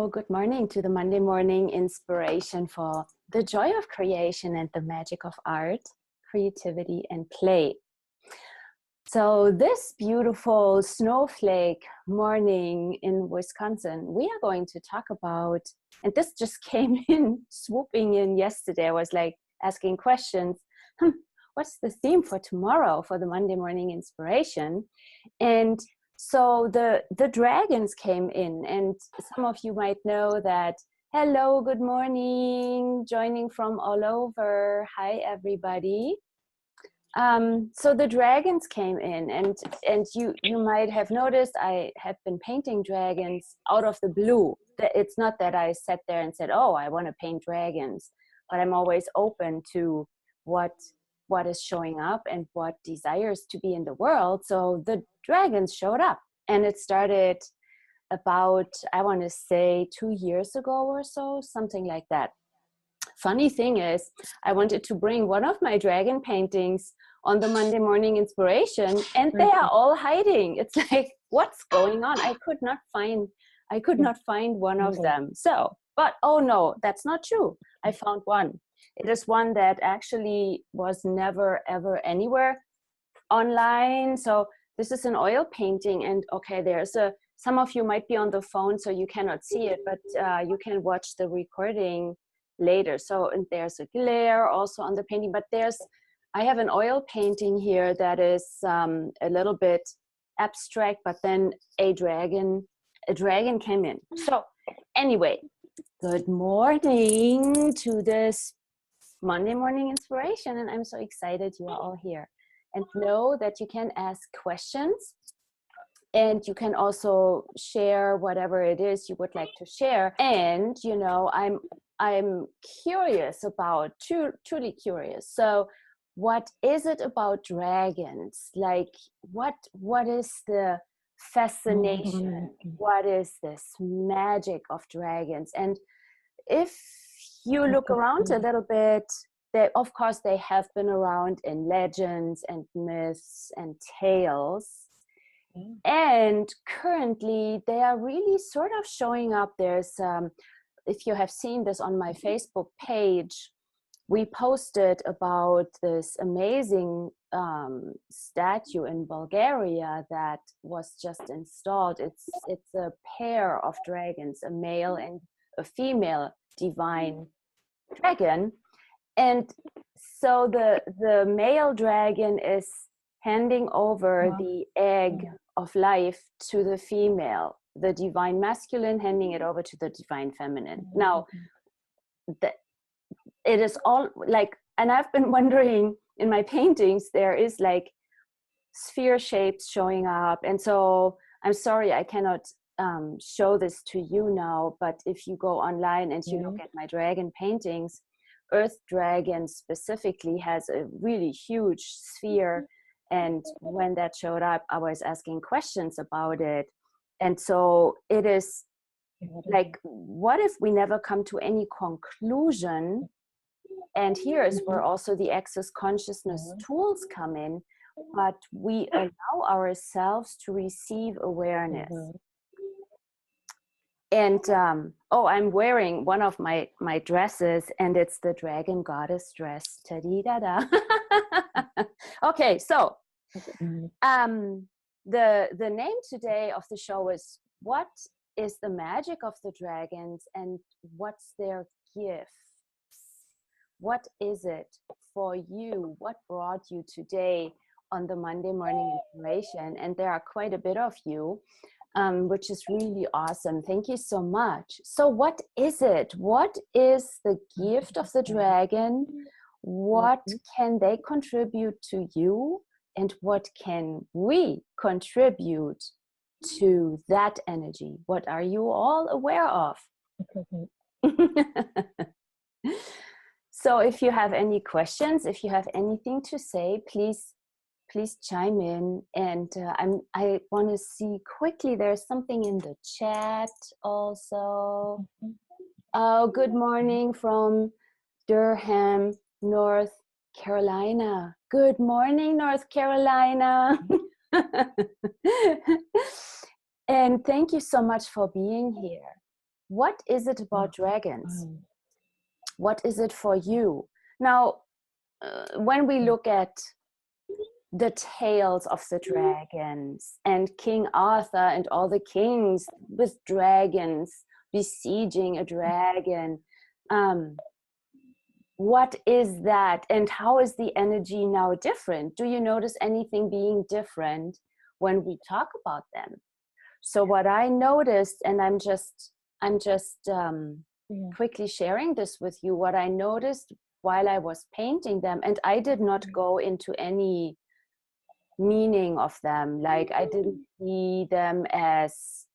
Good morning to the Monday morning inspiration for the joy of creation and the magic of art, creativity, and play. So this beautiful snowflake morning in Wisconsin, we are going to talk about, and this just came in, swooping in yesterday. I was like asking questions. What's the theme for tomorrow for the Monday morning inspiration? And so the dragons came in, and some of you might know that. Hello, good morning, joining from all over. Hi, everybody. So the dragons came in, and you might have noticed I have been painting dragons out of the blue. It's not that I sat there and said, oh, I want to paint dragons, but I'm always open to what is showing up and what desires to be in the world. So the dragons showed up, and it started about, I want to say 2 years ago or so, something like that. Funny thing is, I wanted to bring one of my dragon paintings on the Monday morning inspiration, and they are all hiding. It's like, what's going on? I could not find one of them. So, but oh no, that's not true. I found one. It is one that actually was never ever anywhere online. So this is an oil painting, and okay, some of you might be on the phone, so you cannot see it, but you can watch the recording later. So, and there's a glare also on the painting, but I have an oil painting here that is a little bit abstract, but then a dragon came in. So anyway, good morning to this Monday morning inspiration, and I'm so excited you are all here. And know that you can ask questions, and you can also share whatever it is you would like to share. And you know, I'm curious about, truly curious. So what is it about dragons? Like, what is the fascination? What is this magic of dragons? And if you look around a little bit, of course they have been around in legends and myths and tales. And currently they are really sort of showing up. There's if you have seen this on my Facebook page, we posted about this amazing statue in Bulgaria that was just installed. It's a pair of dragons, a male and a female divine dragon. And so the male dragon is handing over the egg of life to the female, the divine masculine handing it over to the divine feminine. Now, it is all like, and I've been wondering, in my paintings there is like sphere shapes showing up, and so I'm sorry I cannot show this to you now, but if you go online and you look at my dragon paintings, Earth Dragon specifically has a really huge sphere. And when that showed up, I was asking questions about it. And so it is like, what if we never come to any conclusion? And here is where also the Access Consciousness tools come in, but we allow ourselves to receive awareness. And I'm wearing one of my dresses, and it's the Dragon Goddess dress. Ta-dee-da-da. Okay, so the name today of the show is, what is the magic of the dragons and what's their gift? What is it for you? What brought you today on the Monday morning inspiration? And there are quite a bit of you, which is really awesome. Thank you so much. So what is it? What is the gift of the dragon? What can they contribute to you? And what can we contribute to that energy? What are you all aware of? So if you have any questions, if you have anything to say, please chime in. And I want to see quickly, there's something in the chat also. Oh, good morning from Durham, North Carolina. Good morning, North Carolina. And thank you so much for being here. what is it about dragons? What is it for you? Now, when we look at the tales of the dragons and King Arthur and all the kings with dragons besieging a dragon, what is that, and how is the energy now different? Do you notice anything being different when we talk about them? So what I noticed, and I'm just quickly sharing this with you, what I noticed while I was painting them, and I did not go into any meaning of them, like I didn't see them as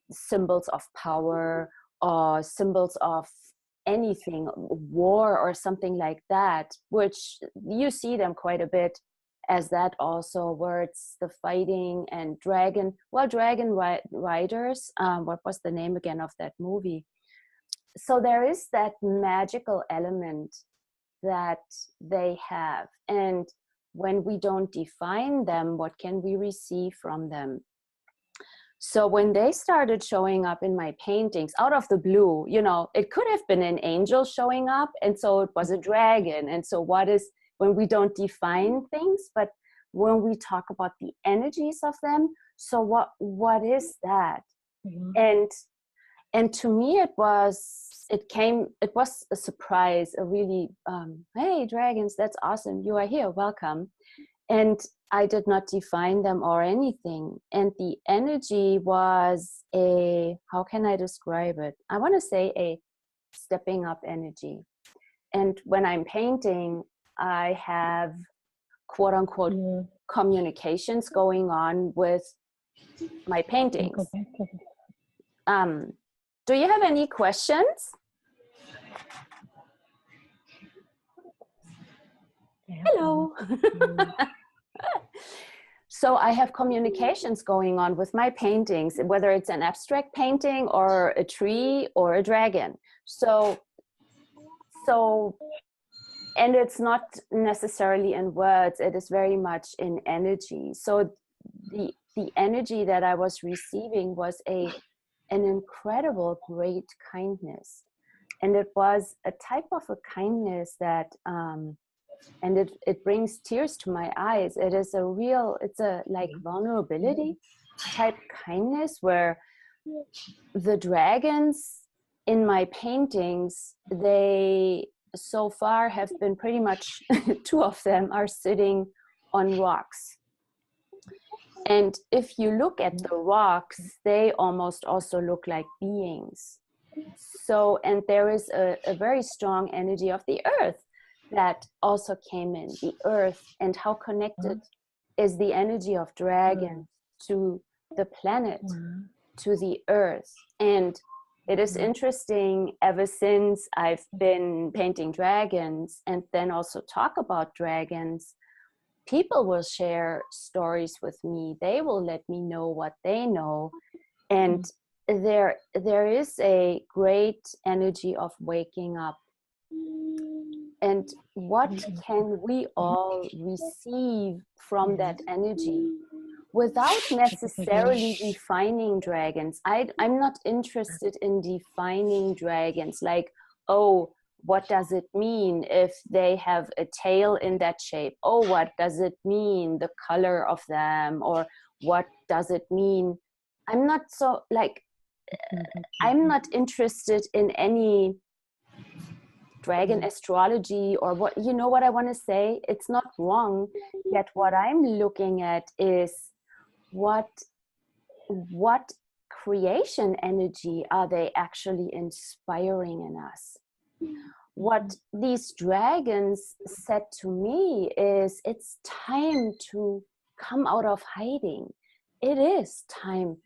symbols of power or symbols of anything, war or something like that, which you see them quite a bit as that also, where it's the fighting and dragon riders. What was the name again of that movie? So there is that magical element that they have, and when we don't define them, what can we receive from them? So when they started showing up in my paintings out of the blue, you know, it could have been an angel showing up, and so it was a dragon. And so what is, when we don't define things, but when we talk about the energies of them, so what is that? And to me it was a surprise, a really hey, dragons, that's awesome, you are here, welcome. And I did not define them or anything. And the energy was a, how can I describe it? I want to say a stepping up energy. And when I'm painting, I have quote unquote communications going on with my paintings. Do you have any questions? Hello. So I have communications going on with my paintings, whether it's an abstract painting or a tree or a dragon. So, and it's not necessarily in words, it is very much in energy. So the energy that I was receiving was an incredible, great kindness. And it was a type of a kindness that, and it brings tears to my eyes. It is a real, it's a like vulnerability type kindness, where the dragons in my paintings, they so far have been pretty much, two of them are sitting on rocks. And if you look at the rocks, they almost also look like beings. So, and there is a very strong energy of the earth that also came in, the earth, and how connected is the energy of dragon to the planet, to the earth. And it is interesting, ever since I've been painting dragons and then also talk about dragons, people will share stories with me. They will let me know what they know. And there is a great energy of waking up. And what can we all receive from that energy without necessarily defining dragons? I'm not interested in defining dragons, like, oh, what does it mean if they have a tail in that shape? Oh, what does it mean, the color of them? Or what does it mean? I'm not so, like, I'm not interested in any dragon astrology or what, you know what I want to say? It's not wrong. Yet what I'm looking at is what creation energy are they actually inspiring in us? What these dragons said to me is, it's time to come out of hiding. It is time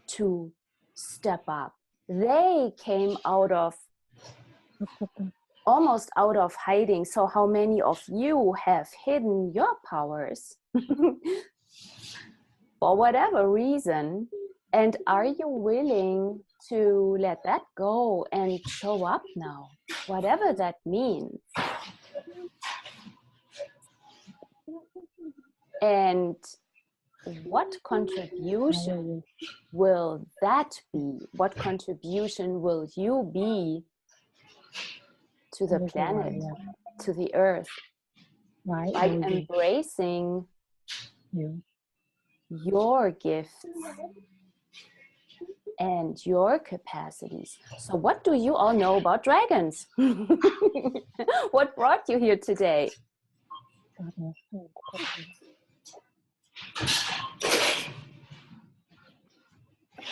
to step up. They came out of, almost out of hiding. So how many of you have hidden your powers for whatever reason? And are you willing to let that go and show up now, whatever that means? And what contribution will that be? What contribution will you be to the planet, to the earth, by embracing your gifts and your capacities? So what do you all know about dragons? What brought you here today?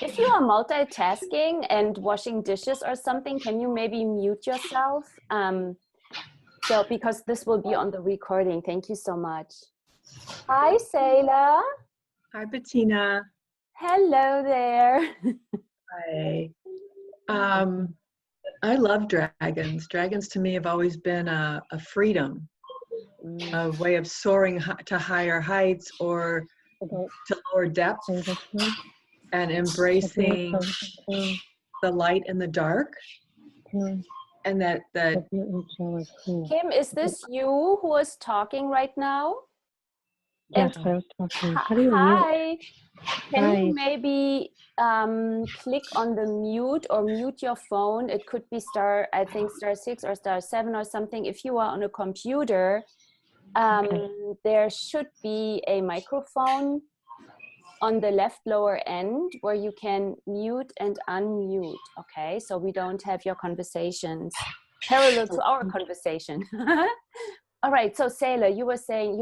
If you are multitasking and washing dishes or something, can you maybe mute yourself? So because this will be on the recording. Thank you so much. Hi, Sayla. Hi, Bettina. Hello there. Hi. I love dragons. Dragons to me have always been a freedom, a way of soaring to higher heights or to lower depths, and embracing the light and the dark. And that Kim, is this you who is talking right now? Yes, I was talking. How do you hi. Can Hi. you maybe click on the mute or mute your phone? It could be star 6 or star 7 or something. If you are on a computer, there should be a microphone on the left lower end where you can mute and unmute. Okay, so we don't have your conversations parallel to our conversation. All right, so Sayla, you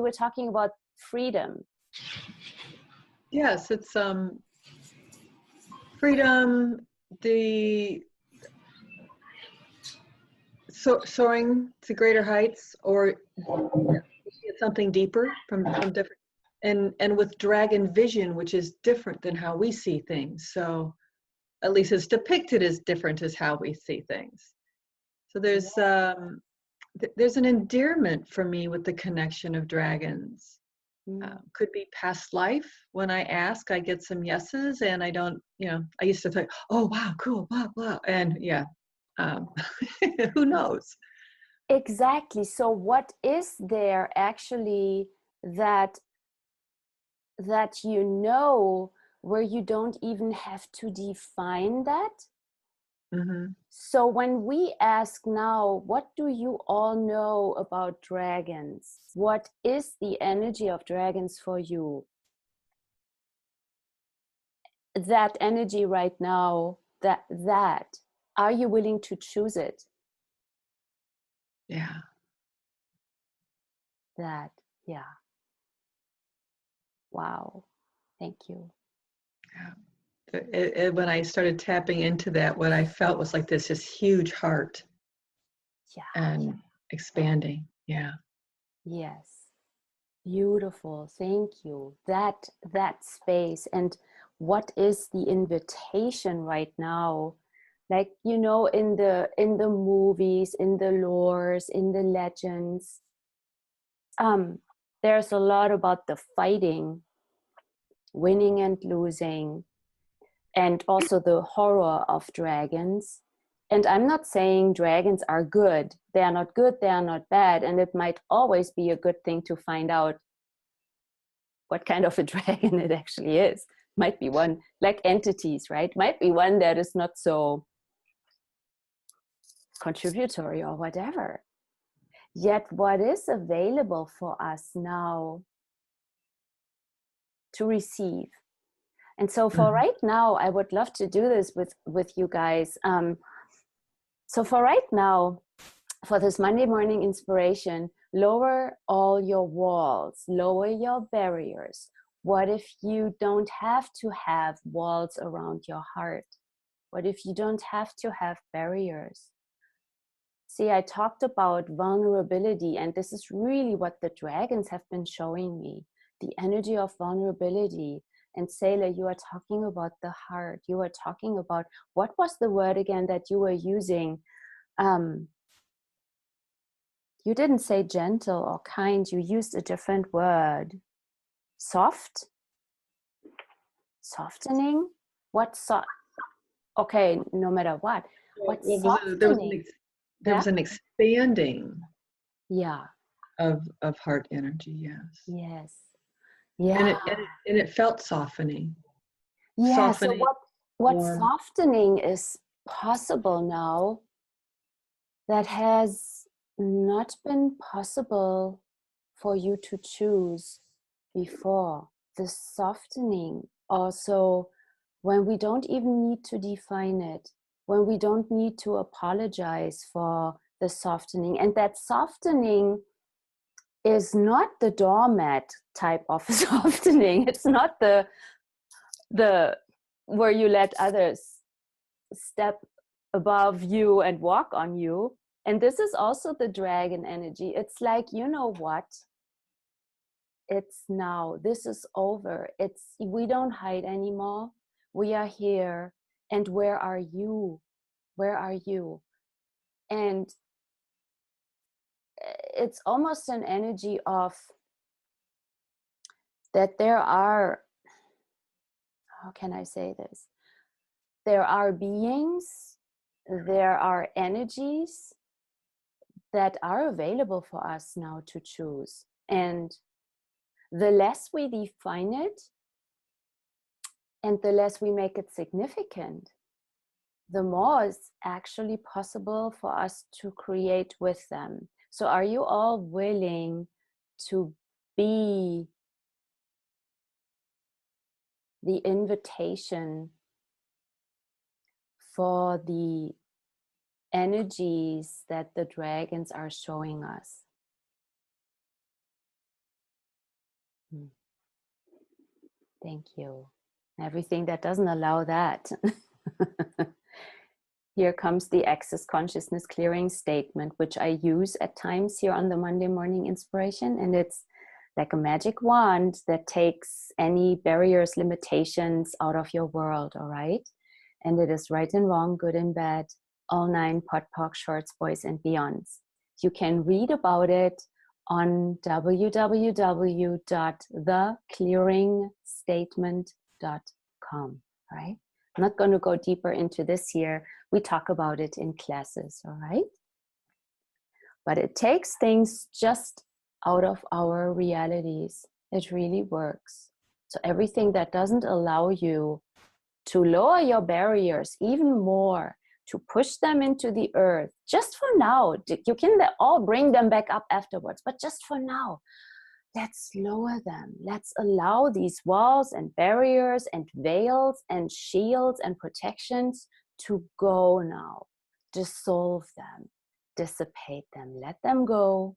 were talking about freedom. Yes, it's freedom, the soaring to greater heights, or something deeper from different, and with dragon vision, which is different than how we see things. So at least it's depicted as different as how we see things. So there's an endearment for me with the connection of dragons. Could be past life. When I ask, I get some yeses, and I don't, I used to think, oh, wow, cool, blah, blah. And yeah, who knows? Exactly. So what is there actually that where you don't even have to define that? Mm-hmm. So when we ask now, what do you all know about dragons? What is the energy of dragons for you? That energy right now, that are you willing to choose it? Yeah. Yeah. Wow. Thank you. Yeah. When I started tapping into that, what I felt was like this huge heart. Yeah. And expanding. Yeah. Yes. Beautiful. Thank you. That space. And what is the invitation right now? Like, in the movies, in the lores, in the legends, there's a lot about the fighting, winning and losing, and also the horror of dragons. And I'm not saying dragons are good. They are not good, they are not bad. And it might always be a good thing to find out what kind of a dragon it actually is. Might be one, like entities, right? Might be one that is not so contributory or whatever. Yet what is available for us now to receive? And so for right now, I would love to do this with you guys. So for right now, for this Monday morning inspiration, lower all your walls, lower your barriers. What if you don't have to have walls around your heart? What if you don't have to have barriers? See, I talked about vulnerability, and this is really what the dragons have been showing me, the energy of vulnerability. And Sayla, you are talking about the heart. You are talking about, what was the word again that you were using? You didn't say gentle or kind. You used a different word. Soft? Softening? What okay, no matter what. What's softening? There was an expanding yeah. of heart energy, yes. Yes. And Yeah. it felt softening. Yeah. So Softening. what Warm. softening is possible now that has not been possible for you to choose before? The softening also, when we don't even need to define it, when we don't need to apologize for the softening. And that softening is not the doormat type of softening. It's not the where you let others step above you and walk on you. And this is also the dragon energy. It's like, you know what? It's now. This is over. We don't hide anymore. We are here. And where are you? Where are you? And it's almost an energy of that there are, how can I say this? There are beings, there are energies that are available for us now to choose. And the less we define it and the less we make it significant, the more it's actually possible for us to create with them. So are you all willing to be the invitation for the energies that the dragons are showing us? Thank you. Everything that doesn't allow that. Here comes the Access Consciousness Clearing Statement, which I use at times here on the Monday Morning Inspiration. And it's like a magic wand that takes any barriers, limitations out of your world, all right? And it is right and wrong, good and bad, all 9 pod, poc, shorts, boys, and beyonds. You can read about it on www.theclearingstatement.com, right? I'm not going to go deeper into this here. We talk about it in classes, all right? But it takes things just out of our realities. It really works. So everything that doesn't allow you to lower your barriers even more, to push them into the earth, just for now. You can all bring them back up afterwards, but just for now, let's lower them. Let's allow these walls and barriers and veils and shields and protections to go now. Dissolve them, dissipate them, let them go.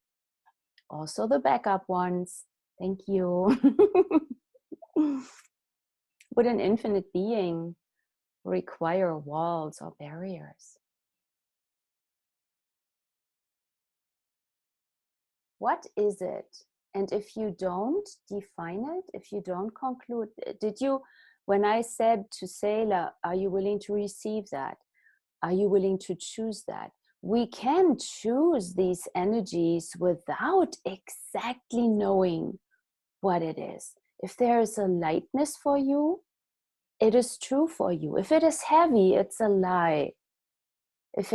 Also the backup ones. Thank you. Would an infinite being require walls or barriers? What is it? And if you don't define it, if you don't conclude, did you, when I said to Selah, are you willing to receive that? Are you willing to choose that? We can choose these energies without exactly knowing what it is. If there is a lightness for you, it is true for you. If it is heavy, it's a lie. If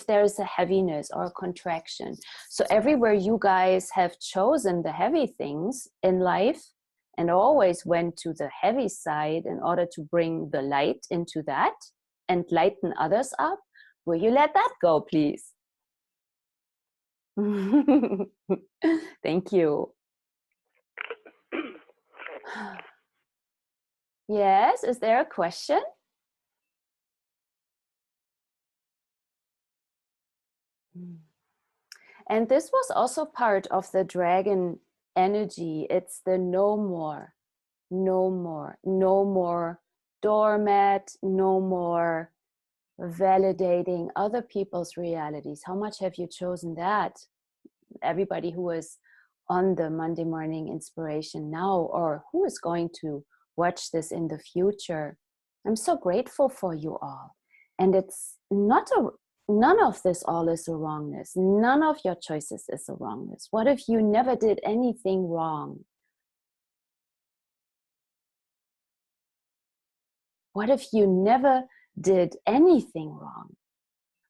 there is a heaviness or a contraction. So everywhere you guys have chosen the heavy things in life and always went to the heavy side in order to bring the light into that and lighten others up, will you let that go, please? Thank you. Yes, is there a question? And this was also part of the dragon energy. It's the no more, no more, no more doormat, no more validating other people's realities. How much have you chosen that? Everybody who is on the Monday Morning Inspiration now, or who is going to watch this in the future, I'm so grateful for you all. And it's not none of this all is a wrongness. None of your choices is a wrongness. What if you never did anything wrong? What if you never did anything wrong?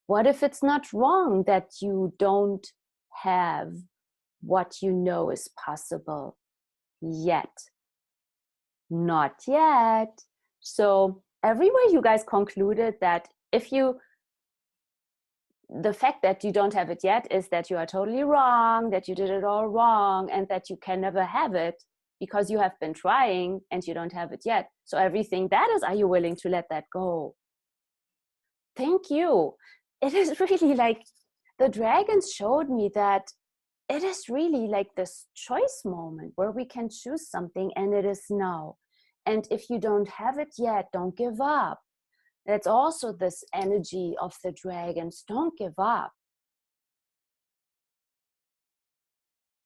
What if it's not wrong that you don't have what you know is possible yet? Not yet. So everywhere you guys concluded that the fact that you don't have it yet is that you are totally wrong, that you did it all wrong, and that you can never have it because you have been trying and you don't have it yet. So everything that is, are you willing to let that go? Thank you. It is really like the dragons showed me that it is really like this choice moment where we can choose something, and it is now. And if you don't have it yet, don't give up. That's also this energy of the dragons. Don't give up.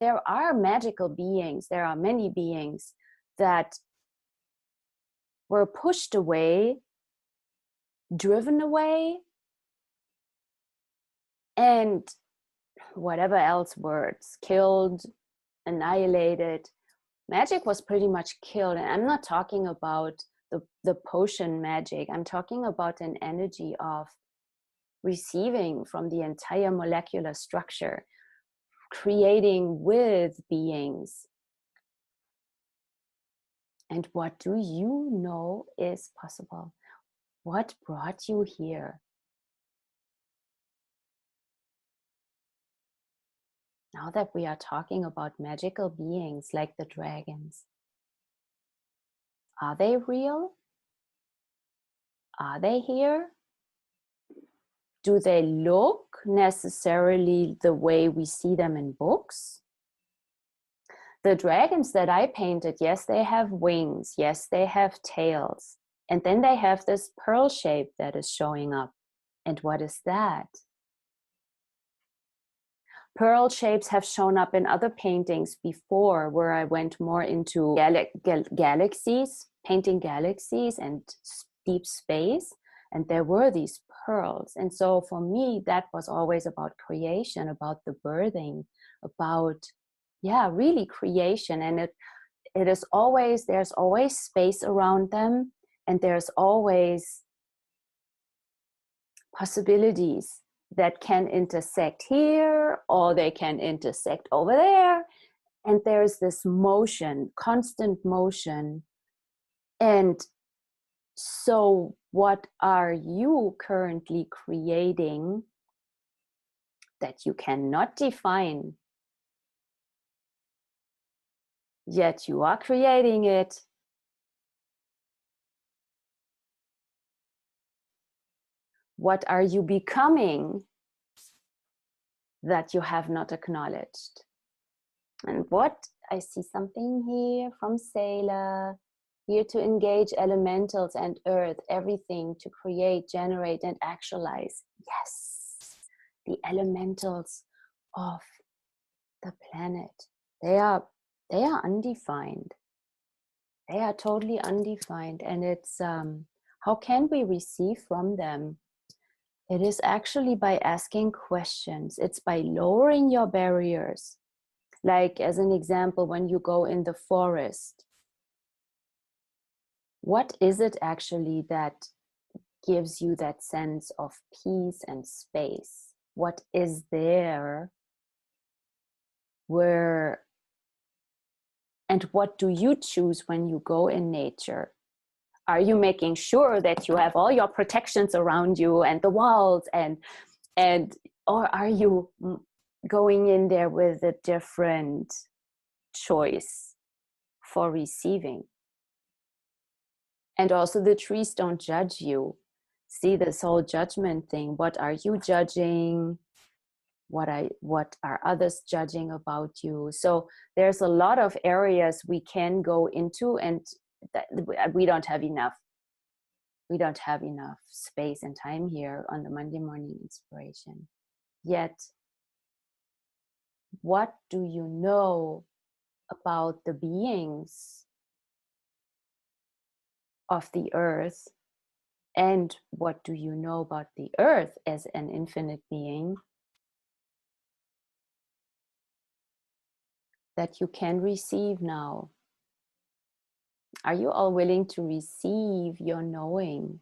There are magical beings. There are many beings that were pushed away, driven away, and whatever else words, killed, annihilated. Magic was pretty much killed. And I'm not talking about the potion magic. I'm talking about an energy of receiving from the entire molecular structure, creating with beings. And what do you know is possible? What brought you here? Now that we are talking about magical beings like the dragons, are they real? Are they here? Do they look necessarily the way we see them in books? The dragons that I painted, yes, they have wings. Yes, they have tails. And then they have this pearl shape that is showing up. And what is that? Pearl shapes have shown up in other paintings before, where I went more into galaxies, painting galaxies and deep space. And there were these pearls. And so for me, that was always about creation, about the birthing, about, really creation. And it is always, there's always space around them. And there's always possibilities that can intersect here, or they can intersect over there. And there's this motion, constant motion. And so what are you currently creating that you cannot define? Yet you are creating it. What are you becoming that you have not acknowledged? And what, I see something here from Sailor, here to engage elementals and earth, everything to create, generate, and actualize. Yes, the elementals of the planet. They are undefined. They are totally undefined. And it's, how can we receive from them? It is actually by asking questions. It's by lowering your barriers. Like, as an example, when you go in the forest, what is it actually that gives you that sense of peace and space? What is there where, and what do you choose when you go in nature? Are you making sure that you have all your protections around you and the walls, and or are you going in there with a different choice for receiving? And also, the trees don't judge you. See this whole judgment thing. What are you judging? What are others judging about you? So there's a lot of areas we can go into, and that we don't have enough. We don't have enough space and time here on the Monday morning inspiration. Yet, what do you know about the beings of the earth? And what do you know about the earth as an infinite being that you can receive now? Are you all willing to receive your knowing?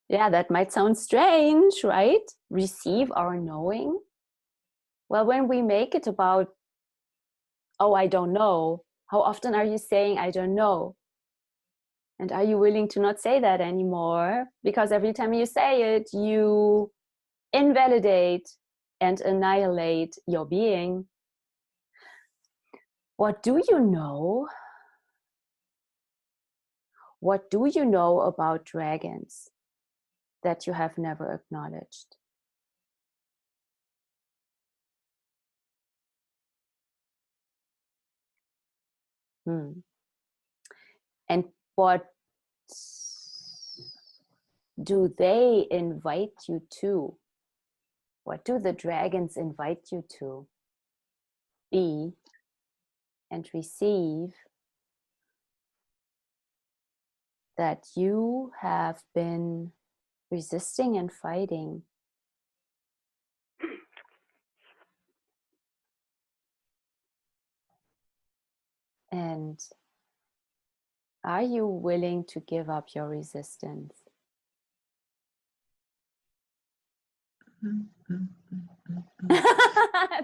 Yeah, that might sound strange, right? Receive our knowing. Well, when we make it about, oh, I don't know, How often are you saying, I don't know? And are you willing to not say that anymore? Because every time you say it, you invalidate and annihilate your being. What do you know? What do you know about dragons that you have never acknowledged? And what do they invite you to? What do the dragons invite you to be and receive that you have been resisting and fighting? And are you willing to give up your resistance?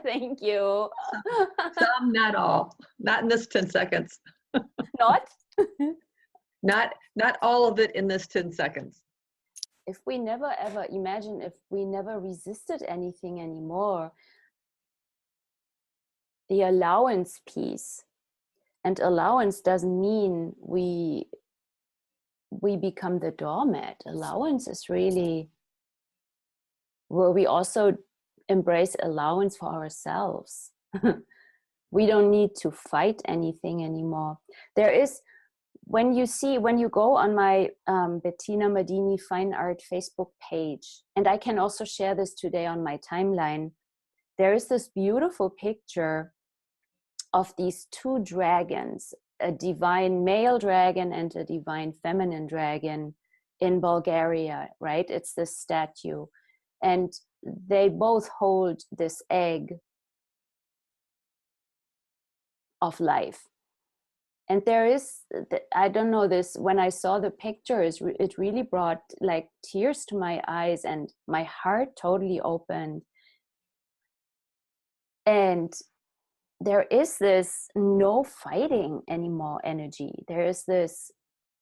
Thank you. Some, not all. Not in this 10 seconds. Not? Not all of it in this 10 seconds. If we never ever, imagine if we never resisted anything anymore, the allowance piece. And allowance doesn't mean we become the doormat. Allowance is really where we also embrace allowance for ourselves. We don't need to fight anything anymore. There is, when you go on my Bettina Madini Fine Art Facebook page, and I can also share this today on my timeline, there is this beautiful picture of these two dragons, a divine male dragon and a divine feminine dragon in Bulgaria, right? It's this statue. And they both hold this egg of life. And there is, I don't know, this, when I saw the pictures, it really brought like tears to my eyes and my heart totally opened. And there is this no fighting anymore energy. There is this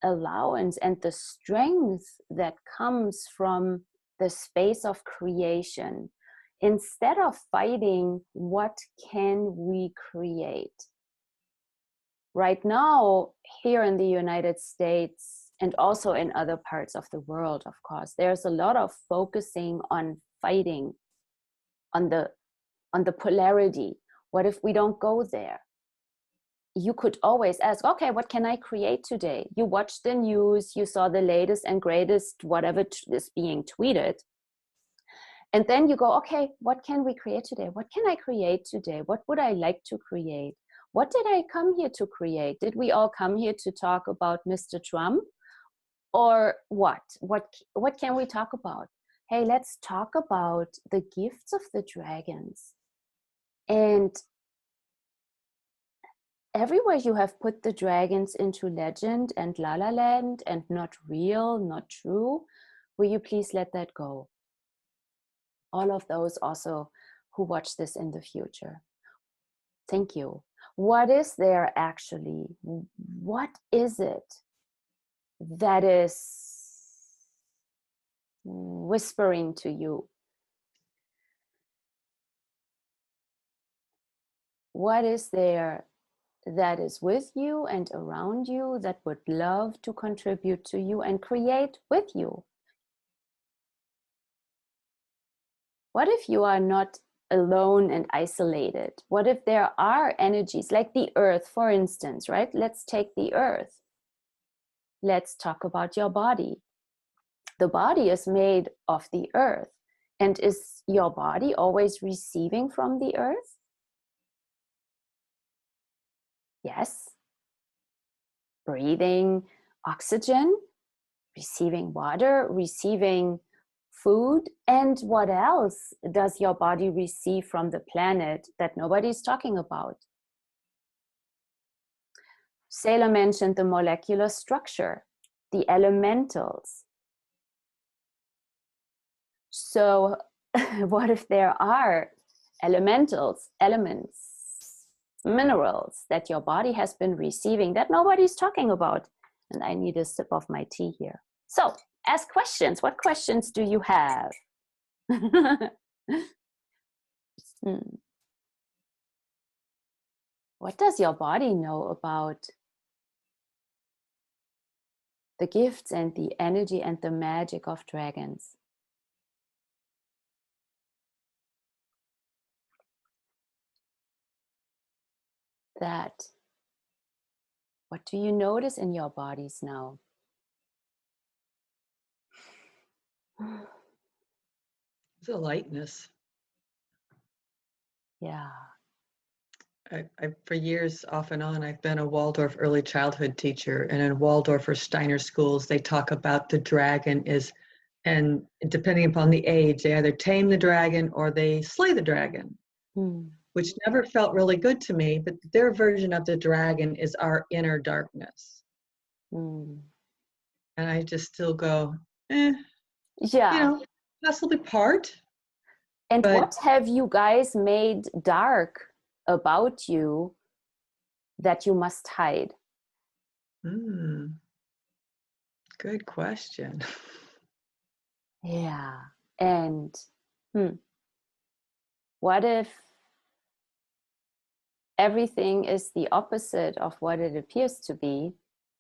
allowance and the strength that comes from the space of creation. Instead of fighting, what can we create? Right now, here in the United States, and also in other parts of the world, of course, there's a lot of focusing on fighting, on the polarity. What if we don't go there? You could always ask, okay, what can I create today? You watched the news, you saw the latest and greatest, whatever is being tweeted. And then you go, okay, what can we create today? What can I create today? What would I like to create? What did I come here to create? Did we all come here to talk about Mr. Trump? Or what? What can we talk about? Hey, let's talk about the gifts of the dragons. And everywhere you have put the dragons into legend and la la land and not real, not true, will you please let that go? All of those also who watch this in the future. Thank you. What is there actually? What is it that is whispering to you? What is there that is with you and around you that would love to contribute to you and create with you? What if you are not alone and isolated? What if there are energies like the earth, for instance, right? Let's take the earth. Let's talk about your body. The body is made of the earth. And is your body always receiving from the earth? Yes. Breathing oxygen, receiving water, receiving food. And what else does your body receive from the planet that nobody's talking about? Sailor mentioned the molecular structure, the elementals. So what if there are elementals, elements minerals that your body has been receiving that nobody's talking about. And I need a sip of my tea here. So ask questions. What questions do you have? What does your body know about the gifts and the energy and the magic of dragons? What do you notice in your bodies now? It's a lightness. Yeah. For years, off and on, I've been a Waldorf early childhood teacher, and in Waldorf or Steiner schools, they talk about the dragon and depending upon the age, they either tame the dragon or they slay the dragon, which never felt really good to me, but their version of the dragon is our inner darkness. And I just still go, yeah, possibly part. And what have you guys made dark about you that you must hide? Good question. Yeah. And what if everything is the opposite of what it appears to be,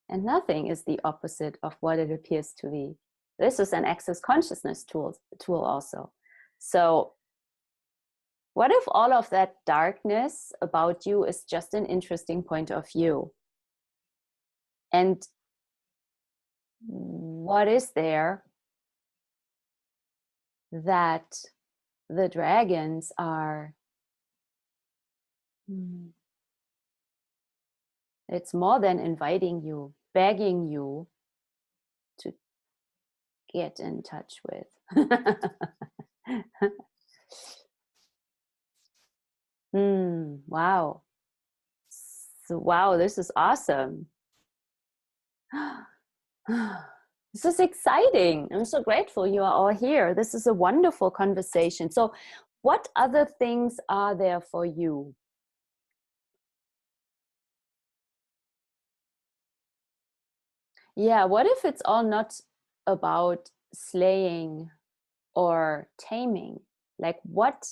and nothing is the opposite of what it appears to be? This is an access consciousness tool also. So what if all of that darkness about you is just an interesting point of view? And what is there that the dragons are? It's more than inviting you, begging you to get in touch with. Wow. So, wow, this is awesome. This is exciting. I'm so grateful you are all here. This is a wonderful conversation. So, what other things are there for you? Yeah, what if it's all not about slaying or taming? Like what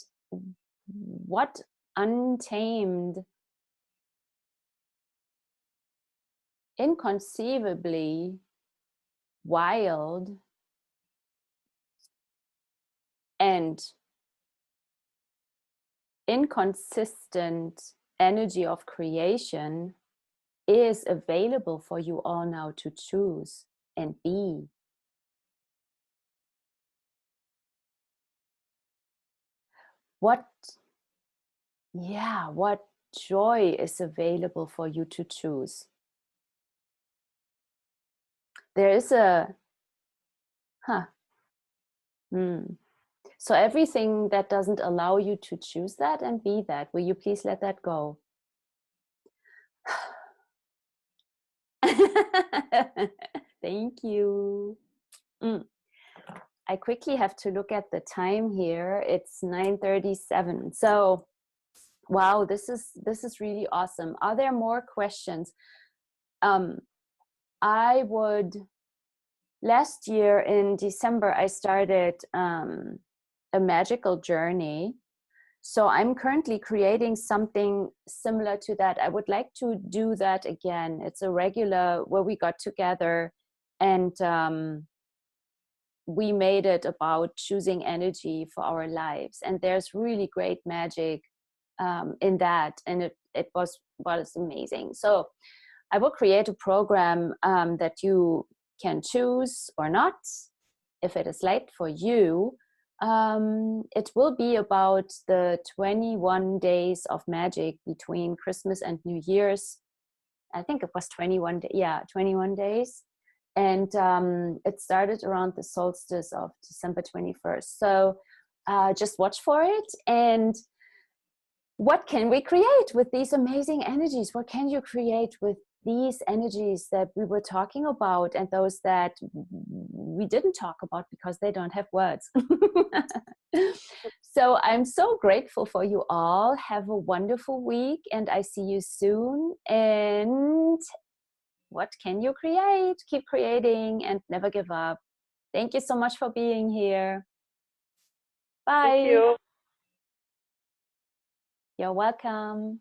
untamed, inconceivably wild and inconsistent energy of creation is available for you all now to choose and be? What joy is available for you to choose? There is a So everything that doesn't allow you to choose that and be that, will you please let that go? Thank you. I quickly have to look at the time here. It's 9:37. So, wow, this is really awesome. Are there more questions? Last year in December, I started a magical journey. So I'm currently creating something similar to that. I would like to do that again. It's a regular where we got together and we made it about choosing energy for our lives. And there's really great magic in that. And it was amazing. So I will create a program that you can choose or not. If it is late for you, it will be about the 21 days of magic between Christmas and New Year's. I think it was 21 days. And it started around the solstice of December 21st. So just watch for it. And what can we create with these amazing energies? What can you create with these energies that we were talking about and those that we didn't talk about because they don't have words? So I'm so grateful for you all. Have a wonderful week, and I see you soon. And what can you create? Keep creating and never give up. Thank you so much for being here. Bye. Thank you. You're welcome.